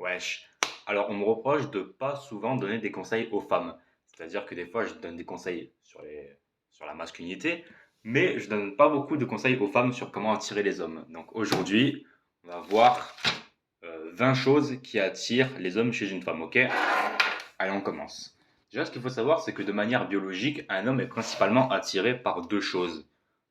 Wesh. Alors, on me reproche de pas souvent donner des conseils aux femmes. C'est-à-dire que des fois, je donne des conseils sur la masculinité, mais je donne pas beaucoup de conseils aux femmes sur comment attirer les hommes. Donc aujourd'hui, on va voir 20 choses qui attirent les hommes chez une femme, ok? Allez, on commence. Déjà, ce qu'il faut savoir, c'est que de manière biologique, un homme est principalement attiré par deux choses.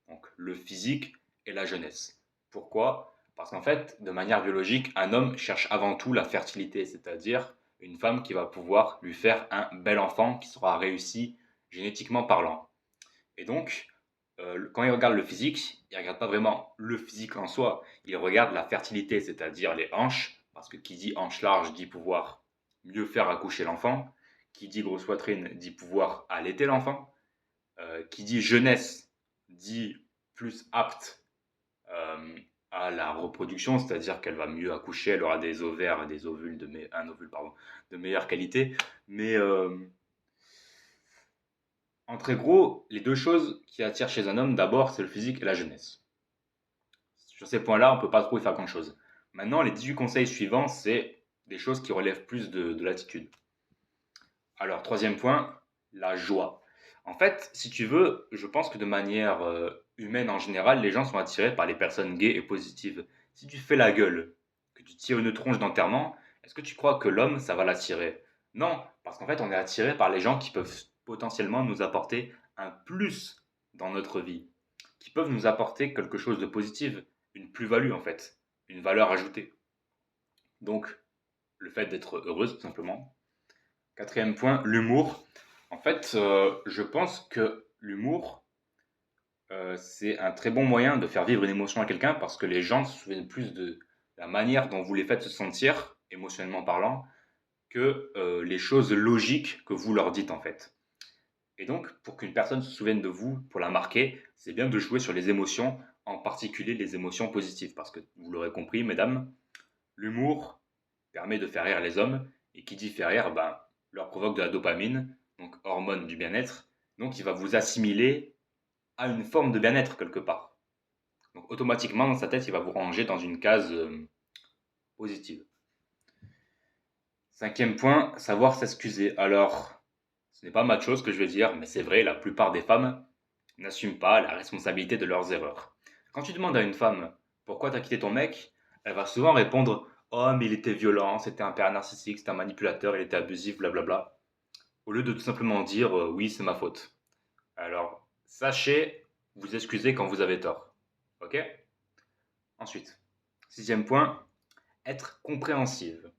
Donc, le physique et la jeunesse. Pourquoi? Parce qu'en fait, de manière biologique, un homme cherche avant tout la fertilité, c'est-à-dire une femme qui va pouvoir lui faire un bel enfant qui sera réussi génétiquement parlant. Et donc, quand il regarde le physique, il ne regarde pas vraiment le physique en soi, il regarde la fertilité, c'est-à-dire les hanches, parce que qui dit hanche large dit pouvoir mieux faire accoucher l'enfant, qui dit grosse poitrine dit pouvoir allaiter l'enfant, qui dit jeunesse dit plus apte à la reproduction, c'est-à-dire qu'elle va mieux accoucher, elle aura des ovaires, des ovules un ovule pardon, de meilleure qualité. Mais en très gros, les deux choses qui attirent chez un homme, d'abord, c'est le physique et la jeunesse. Sur ces points-là, on ne peut pas trop y faire grand-chose. Maintenant, les 18 conseils suivants, c'est des choses qui relèvent plus de l'attitude. Alors, troisième point, la joie. En fait, si tu veux, je pense que de manière humaine en général, les gens sont attirés par les personnes gays et positives. Si tu fais la gueule, que tu tires une tronche d'enterrement, est-ce que tu crois que l'homme, ça va l'attirer? Non, parce qu'en fait, on est attiré par les gens qui peuvent potentiellement nous apporter un plus dans notre vie, qui peuvent nous apporter quelque chose de positif, une plus-value en fait, une valeur ajoutée. Donc, le fait d'être heureuse, tout simplement. Quatrième point, l'humour. En fait, je pense que l'humour, c'est un très bon moyen de faire vivre une émotion à quelqu'un parce que les gens se souviennent plus de la manière dont vous les faites se sentir, émotionnellement parlant, que les choses logiques que vous leur dites en fait. Et donc, pour qu'une personne se souvienne de vous, pour la marquer, c'est bien de jouer sur les émotions, en particulier les émotions positives. Parce que, vous l'aurez compris, mesdames, l'humour permet de faire rire les hommes, et qui dit faire rire, ben, leur provoque de la dopamine, donc hormone du bien-être. Donc, il va vous assimiler à une forme de bien-être quelque part. Donc, automatiquement, dans sa tête, il va vous ranger dans une case positive. Cinquième point, savoir s'excuser. Alors, ce n'est pas macho ce que je vais dire, mais c'est vrai, la plupart des femmes n'assument pas la responsabilité de leurs erreurs. Quand tu demandes à une femme pourquoi t'as quitté ton mec, elle va souvent répondre oh, mais il était violent, c'était un père narcissique, c'était un manipulateur, il était abusif, blablabla. Au lieu de tout simplement dire oui, c'est ma faute. Alors, sachez vous excuser quand vous avez tort. Ok? Ensuite, sixième point, être compréhensive.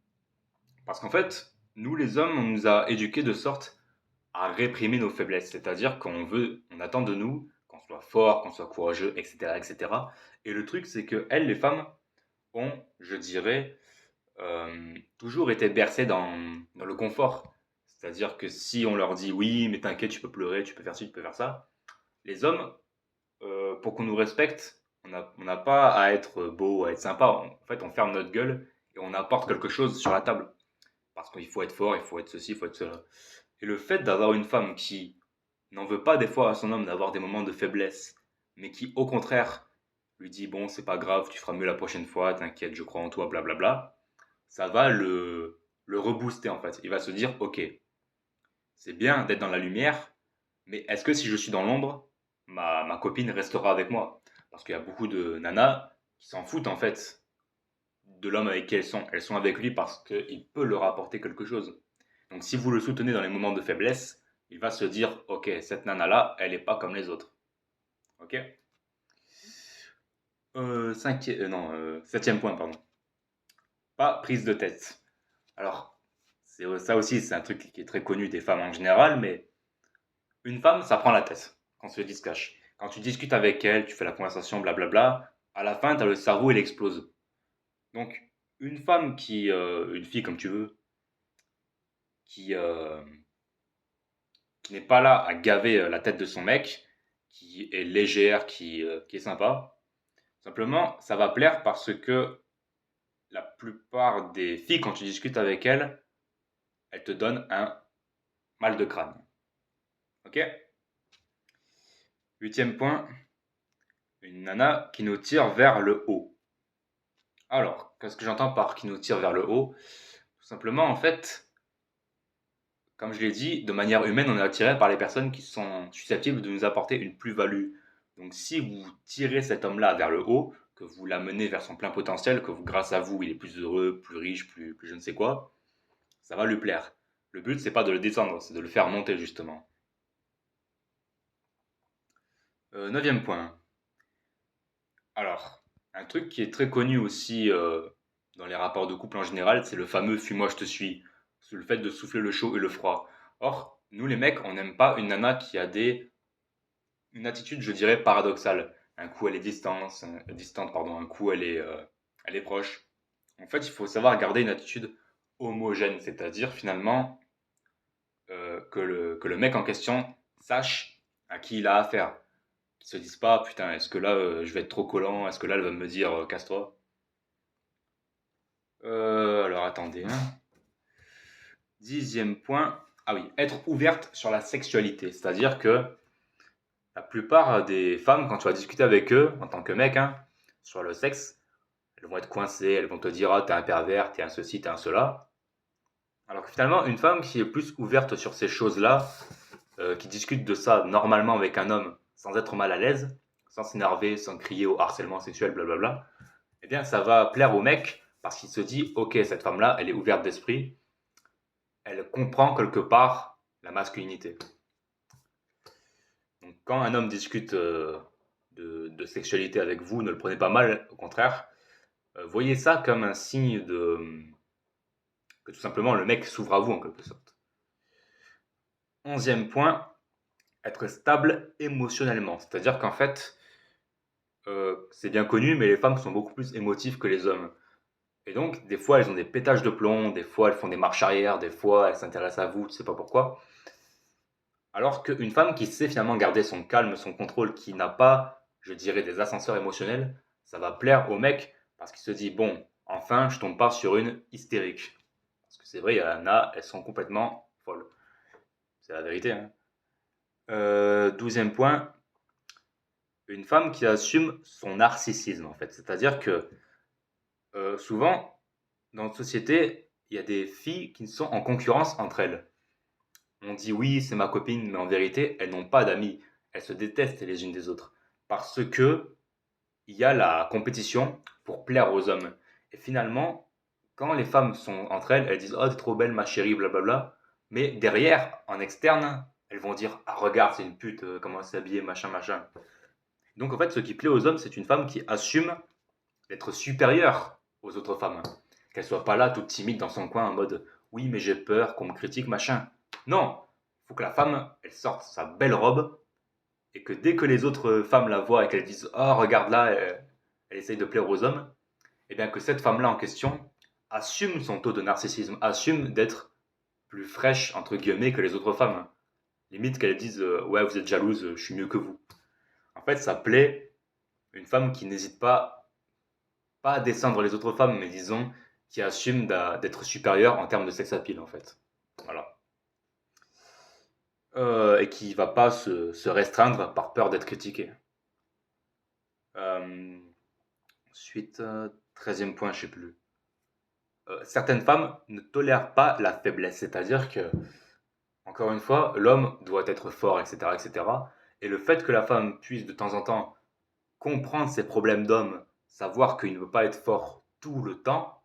Parce qu'en fait, nous les hommes, on nous a éduqués de sorte à réprimer nos faiblesses. C'est-à-dire qu'on veut, on attend de nous qu'on soit fort, qu'on soit courageux, etc., etc. Et cetera. Et le truc, c'est que elles, les femmes, ont, je dirais, toujours été bercées dans le confort. C'est-à-dire que si on leur dit oui, mais t'inquiète, tu peux pleurer, tu peux faire ci, tu peux faire ça, les hommes, pour qu'on nous respecte, on n'a pas à être beau, à être sympa. En fait, on ferme notre gueule et on apporte quelque chose sur la table. Parce qu'il faut être fort, il faut être ceci, il faut être cela. Et le fait d'avoir une femme qui n'en veut pas des fois à son homme d'avoir des moments de faiblesse, mais qui au contraire lui dit bon c'est pas grave, tu feras mieux la prochaine fois, t'inquiète, je crois en toi, blablabla, ça va le rebooster en fait. Il va se dire ok, c'est bien d'être dans la lumière, mais est-ce que si je suis dans l'ombre, ma copine restera avec moi? Parce qu'il y a beaucoup de nanas qui s'en foutent en fait de l'homme avec qui elles sont. Elles sont avec lui parce qu'il peut leur apporter quelque chose. Donc si vous le soutenez dans les moments de faiblesse, il va se dire ok, cette nana-là, elle n'est pas comme les autres. Ok. Non, septième point, pardon. Pas prise de tête. Alors, ça aussi, c'est un truc qui est très connu des femmes en général, mais une femme, ça prend la tête, qu'on se le dise cache. Quand tu discutes avec elle, tu fais la conversation, blablabla, à la fin, tu as le cerveau, il explose. Donc, une fille comme tu veux, qui, euh, qui n'est pas là à gaver la tête de son mec, qui est légère, qui est sympa, simplement, ça va plaire parce que la plupart des filles, quand tu discutes avec elles, elles te donnent un mal de crâne. Ok? Huitième point, une nana qui nous tire vers le haut. Alors, qu'est-ce que j'entends par qui nous tire vers le haut? simplement, en fait, comme je l'ai dit, de manière humaine, on est attiré par les personnes qui sont susceptibles de nous apporter une plus-value. Donc, si vous tirez cet homme-là vers le haut, que vous l'amenez vers son plein potentiel, que grâce à vous, il est plus heureux, plus riche, plus je ne sais quoi, ça va lui plaire. Le but, c'est pas de le descendre, c'est de le faire monter, justement. Neuvième point. Alors, un truc qui est très connu aussi dans les rapports de couple en général, c'est le fameux fuis-moi, je te suis. C'est le fait de souffler le chaud et le froid. Or, nous les mecs, on n'aime pas une nana qui a une attitude, je dirais, paradoxale. Un coup, elle est distante, pardon. Un coup, elle est proche. En fait, il faut savoir garder une attitude homogène, c'est-à-dire finalement que le mec en question sache à qui il a affaire. Qu'ils se disent pas, putain, est-ce que là, je vais être trop collant? Est-ce que là, elle va me dire, casse-toi? Alors, attendez, hein. 10e point. Ah oui, être ouverte sur la sexualité. C'est-à-dire que la plupart des femmes, quand tu vas discuter avec eux, en tant que mec, hein, sur le sexe, elles vont être coincées, elles vont te dire, ah, t'es un pervers, t'es un ceci, t'es un cela. Alors que finalement, une femme qui est plus ouverte sur ces choses-là, qui discute de ça normalement avec un homme, sans être mal à l'aise, sans s'énerver, sans crier au harcèlement sexuel, blablabla, eh bien, ça va plaire au mec parce qu'il se dit, ok, cette femme-là, elle est ouverte d'esprit, elle comprend quelque part la masculinité. Donc, quand un homme discute de sexualité avec vous, ne le prenez pas mal, au contraire, voyez ça comme un signe que tout simplement le mec s'ouvre à vous en quelque sorte. 11e point, être stable émotionnellement. C'est-à-dire qu'en fait, c'est bien connu, mais les femmes sont beaucoup plus émotives que les hommes. Et donc, des fois, elles ont des pétages de plomb, des fois, elles font des marches arrière, des fois, elles s'intéressent à vous, tu sais pas pourquoi. Alors qu'une femme qui sait finalement garder son calme, son contrôle, qui n'a pas, je dirais, des ascenseurs émotionnels, ça va plaire au mec parce qu'il se dit, bon, enfin, je tombe pas sur une hystérique. Parce que c'est vrai, il y en a, elles sont complètement folles. C'est la vérité, hein. 12e point, une femme qui assume son narcissisme, en fait. C'est-à-dire que souvent, dans notre société, il y a des filles qui sont en concurrence entre elles. On dit oui, c'est ma copine, mais en vérité, elles n'ont pas d'amis. Elles se détestent les unes des autres. Parce que il y a la compétition pour plaire aux hommes. Et finalement, quand les femmes sont entre elles, elles disent oh, t'es trop belle, ma chérie, blablabla. Mais derrière, en externe, elles vont dire ah, regarde, c'est une pute, comment elle s'est habillée, machin, machin. Donc en fait, ce qui plaît aux hommes, c'est une femme qui assume d'être supérieure aux autres femmes. Qu'elle soit pas là toute timide dans son coin en mode oui, mais j'ai peur qu'on me critique, machin. Non, il faut que la femme, elle sorte sa belle robe et que dès que les autres femmes la voient et qu'elles disent oh, regarde là, elle essaye de plaire aux hommes, et bien que cette femme-là en question assume son taux de narcissisme, assume d'être plus fraîche, entre guillemets, que les autres femmes. Limite qu'elles disent ouais, vous êtes jalouse, je suis mieux que vous. En fait, ça plaît une femme qui n'hésite pas à descendre les autres femmes, mais disons qui assume d'être supérieure en termes de sex appeal, en fait. Voilà. Et qui va pas se restreindre par peur d'être critiquée. Euh, Ensuite, 13e point, je sais plus. Certaines femmes ne tolèrent pas la faiblesse, c'est-à-dire que, encore une fois, l'homme doit être fort, etc., etc. Et cetera. Et le fait que la femme puisse de temps en temps comprendre ses problèmes d'homme, savoir qu'il ne veut pas être fort tout le temps,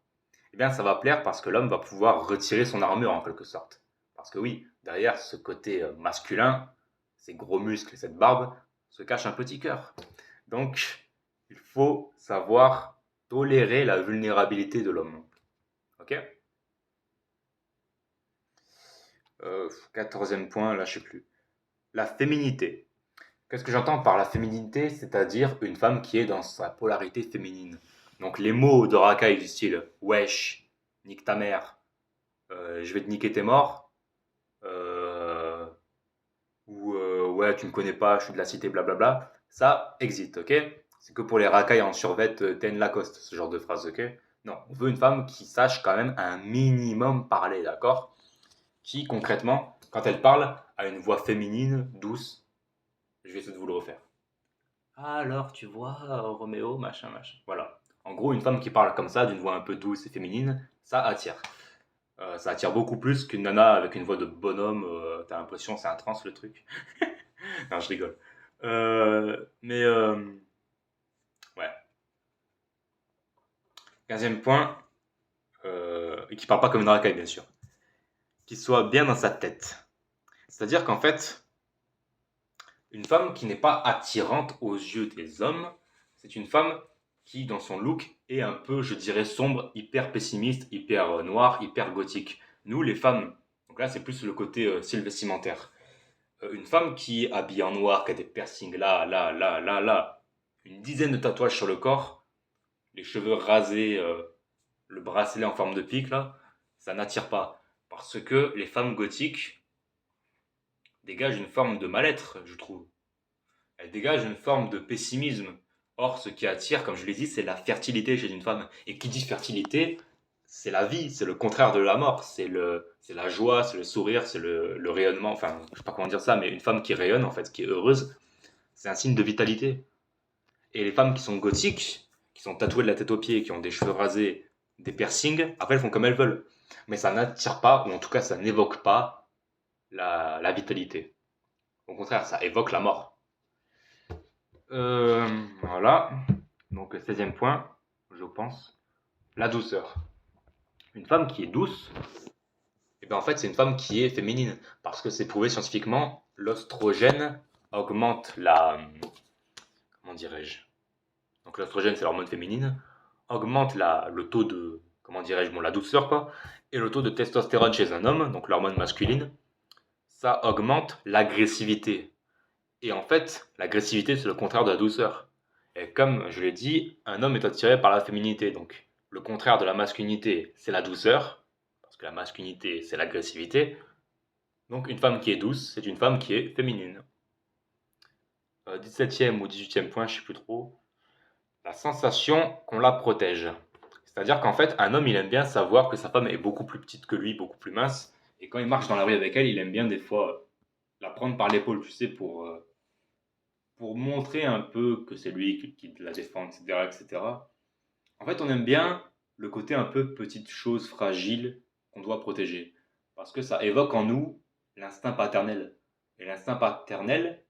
eh bien ça va plaire parce que l'homme va pouvoir retirer son armure en quelque sorte. Parce que oui, derrière ce côté masculin, ces gros muscles et cette barbe, se cache un petit cœur. Donc, il faut savoir tolérer la vulnérabilité de l'homme. Ok. 14e point, là je sais plus. La féminité. Qu'est-ce que j'entends par la féminité? C'est-à-dire une femme qui est dans sa polarité féminine. Donc les mots de racaille du style wesh, nique ta mère, je vais te niquer tes morts, euh, ou ouais, tu me connais pas, je suis de la cité, blablabla, ça existe, ok? C'est que pour les racailles en survêt, TN Lacoste, ce genre de phrase, ok? Non, on veut une femme qui sache quand même un minimum parler, d'accord? Qui concrètement, quand elle parle, a une voix féminine, douce. Je vais essayer de vous le refaire. Alors, tu vois, Roméo, machin, machin. Voilà. En gros, une femme qui parle comme ça, d'une voix un peu douce et féminine, ça attire. Ça attire beaucoup plus qu'une nana avec une voix de bonhomme. T'as l'impression c'est un trans le truc. Non, je rigole. Mais ouais. 15e point, et qui parle pas comme une racaille, bien sûr. Qu'il soit bien dans sa tête. C'est-à-dire qu'en fait, une femme qui n'est pas attirante aux yeux des hommes, c'est une femme qui, dans son look, est un peu, je dirais, sombre, hyper pessimiste, hyper noire, hyper gothique. Nous, les femmes, donc là, c'est plus le côté style vestimentaire. Une femme qui est habillée en noir, qui a des piercings là, là, là, là, là, une dizaine de tatouages sur le corps, les cheveux rasés, le bracelet en forme de pique, là, ça n'attire pas. Parce que les femmes gothiques dégagent une forme de mal-être, je trouve. Elles dégagent une forme de pessimisme. Or, ce qui attire, comme je l'ai dit, c'est la fertilité chez une femme. Et qui dit fertilité, c'est la vie, c'est le contraire de la mort, c'est la joie, c'est le sourire, c'est le rayonnement. Enfin, je sais pas comment dire ça, mais une femme qui rayonne, en fait, qui est heureuse, c'est un signe de vitalité. Et les femmes qui sont gothiques, qui sont tatouées de la tête aux pieds, qui ont des cheveux rasés, des piercings, après elles font comme elles veulent. Mais ça n'attire pas, ou en tout cas ça n'évoque pas la vitalité. Au contraire, ça évoque la mort. Voilà. Donc 16e point, je pense, la douceur. Une femme qui est douce, et bien en fait c'est une femme qui est féminine. Parce que c'est prouvé scientifiquement, l'oestrogène augmente la... Comment dirais-je? Donc l'oestrogène c'est l'hormone féminine, augmente le taux de, comment dirais-je, bon, la douceur quoi, et le taux de testostérone chez un homme, donc l'hormone masculine, ça augmente l'agressivité. Et en fait, l'agressivité c'est le contraire de la douceur. Et comme je l'ai dit, un homme est attiré par la féminité, donc le contraire de la masculinité c'est la douceur, parce que la masculinité c'est l'agressivité, donc une femme qui est douce c'est une femme qui est féminine. 17e ou 18e point, je sais plus trop, la sensation qu'on la protège. C'est-à-dire qu'en fait, un homme, il aime bien savoir que sa femme est beaucoup plus petite que lui, beaucoup plus mince. Et quand il marche dans la rue avec elle, il aime bien des fois la prendre par l'épaule, tu sais, pour montrer un peu que c'est lui qui la défend, etc., etc. En fait, on aime bien le côté un peu petite chose fragile qu'on doit protéger. Parce que ça évoque en nous l'instinct paternel. Et l'instinct paternel,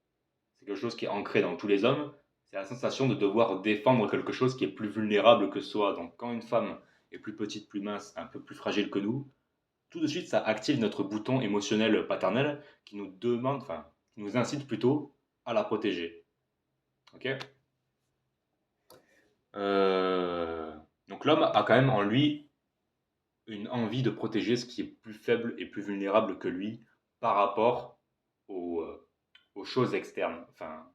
c'est quelque chose qui est ancré dans tous les hommes, c'est la sensation de devoir défendre quelque chose qui est plus vulnérable que soi. Donc quand une femme est plus petite, plus mince, un peu plus fragile que nous, tout de suite ça active notre bouton émotionnel paternel qui nous demande, enfin, qui nous incite plutôt à la protéger. Ok. Donc l'homme a quand même en lui une envie de protéger ce qui est plus faible et plus vulnérable que lui par rapport aux choses externes, enfin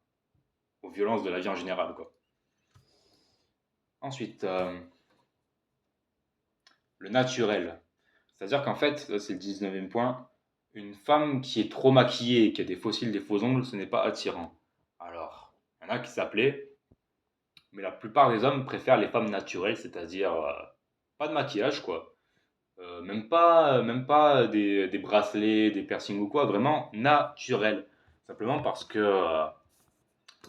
aux violences de la vie en général, quoi. Ensuite, le naturel. C'est-à-dire qu'en fait, c'est le 19e point, une femme qui est trop maquillée, qui a des faux cils, des faux ongles, ce n'est pas attirant. Alors, il y en a qui s'appelaient, mais la plupart des hommes préfèrent les femmes naturelles, c'est-à-dire pas de maquillage, quoi. Même pas des bracelets, des piercings ou quoi, vraiment naturel. Simplement parce que,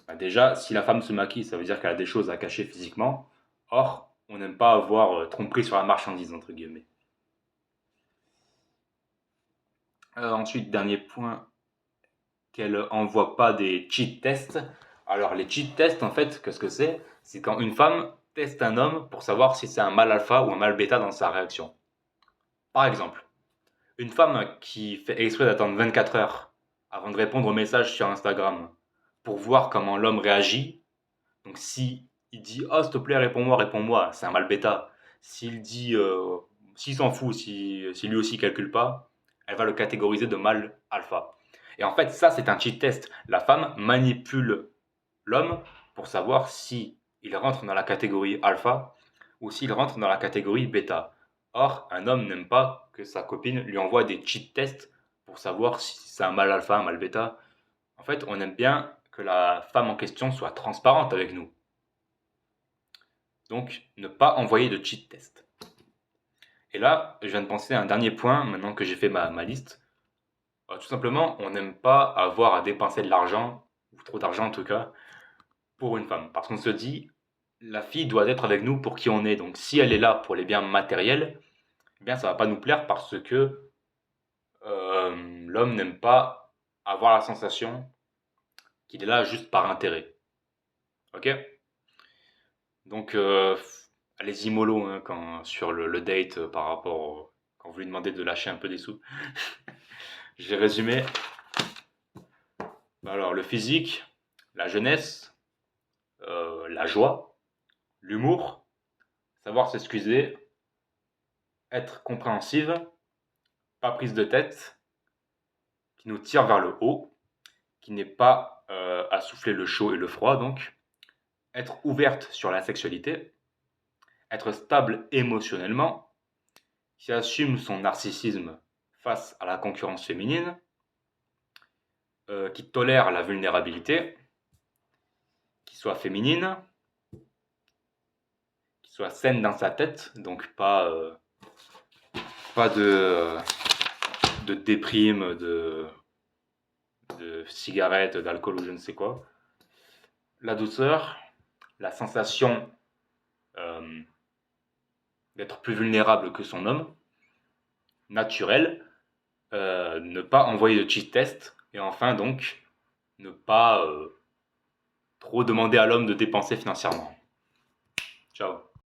bah déjà, si la femme se maquille, ça veut dire qu'elle a des choses à cacher physiquement. Or, on n'aime pas avoir tromperie sur la marchandise, entre guillemets. Ensuite, dernier point, qu'elle envoie pas des cheat tests. Alors, les cheat tests, en fait, qu'est-ce que c'est? C'est quand une femme teste un homme pour savoir si c'est un mâle alpha ou un mâle bêta dans sa réaction. Par exemple, une femme qui fait exprès d'attendre 24 heures avant de répondre aux messages sur Instagram pour voir comment l'homme réagit. Donc, si il dit oh s'il te plaît réponds-moi, réponds-moi, c'est un mâle bêta. S'il dit s'il s'en fout, si lui aussi calcule pas, elle va le catégoriser de mâle alpha. Et en fait, ça c'est un cheat test. La femme manipule l'homme pour savoir si il rentre dans la catégorie alpha ou s'il rentre dans la catégorie bêta. Or, un homme n'aime pas que sa copine lui envoie des cheat tests pour savoir si c'est un mâle alpha, un mâle bêta. En fait, on aime bien que la femme en question soit transparente avec nous. Donc, ne pas envoyer de cheat test. Et là, je viens de penser à un dernier point, maintenant que j'ai fait ma liste. Tout simplement, on n'aime pas avoir à dépenser de l'argent, ou trop d'argent en tout cas, pour une femme. Parce qu'on se dit, la fille doit être avec nous pour qui on est. Donc, si elle est là pour les biens matériels, eh bien ça va pas nous plaire parce que l'homme n'aime pas avoir la sensation qu'il est là juste par intérêt. Ok? Donc, allez-y mollo hein, sur le date par rapport quand vous lui demandez de lâcher un peu des sous. J'ai résumé. Alors, le physique, la jeunesse, la joie, l'humour, savoir s'excuser, être compréhensive, pas prise de tête, qui nous tire vers le haut, qui n'est pas à souffler le chaud et le froid, donc être ouverte sur la sexualité, être stable émotionnellement, qui assume son narcissisme face à la concurrence féminine, qui tolère la vulnérabilité, qui soit féminine, qui soit saine dans sa tête, donc pas de déprime, de cigarettes, d'alcool ou je ne sais quoi. La douceur, la sensation euh, d'être plus vulnérable que son homme, naturel, ne pas envoyer de cheat test, et enfin donc ne pas trop demander à l'homme de dépenser financièrement. Ciao.